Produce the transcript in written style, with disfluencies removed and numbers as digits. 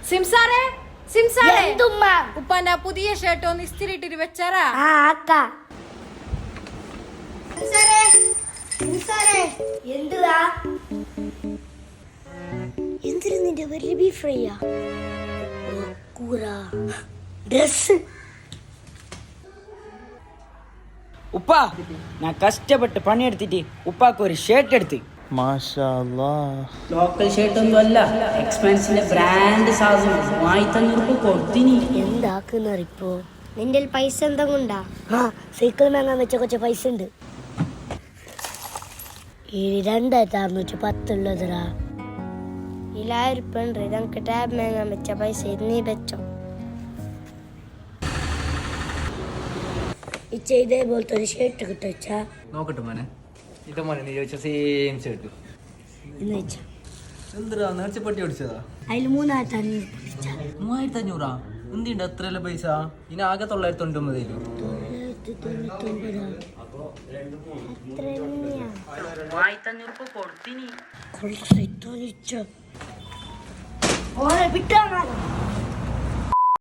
സിംസാറേ സിംസാറേ എന്തുമ്മ ഉപ്പാന്റെ പുതിയ ഷർട്ട് ഒന്ന് ഇസ്തിരി ഇട്ടിട്ട് വെച്ചാറാ. ആ അക്ക സിംസാറേ സിംസാറേ എന്തുവാ എന്തിനു നിന്റെ വലിയ ബീഫ് ഫ്രൈയാ കൂറ ഡ്രസ് ഉപ്പ ഞാൻ കഷ്ടപ്പെട്ട് പണിയെടുത്തിട്ട് ഉപ്പാക്ക് ഒരു ഷർട്ട് എടുത്ത്. ലോക്കൽ ഷർട്ട് ഒന്നും അല്ല, എക്സ്പെൻസിന്റെ ബ്രാൻഡ് സാധനം. 1500 കൊടുത്തിനി. എന്താക്കുന്നറിപ്പോ നിന്റെ പൈസ എന്തെങ്കിലും ഉണ്ടാ? ആ സൈക്കിൾ വാങ്ങാൻ വെച്ച കുറച്ച് പൈസ ഉണ്ട്. 2610 ഉള്ളതരാ. 1000 ഉറുപ്പ ഉണ്ട്. നമുക്ക് ടാബ് വാങ്ങാൻ വെച്ച പൈസ നീ വെച്ചോ. ഇതേപോലത്തെ ഒരു ഷർട്ട് കിട്ടുവച്ചാ നോക്കട്ടെ മോനെ. ഇത് മോനെ നീ ചോദിച്ച സെയിം ഷർട്ട് എന്ന് വെച്ചാ എന്തിനാ നേർച്ചപ്പെട്ടി ഓടിച്ചതാ? അതിൽ 3500 3500 എന്തിണ്ട് അത്രയല്ല പൈസ? ഇനി ആകെ 999. കൊടുത്തിനി. ഓനെ വിട്ടാ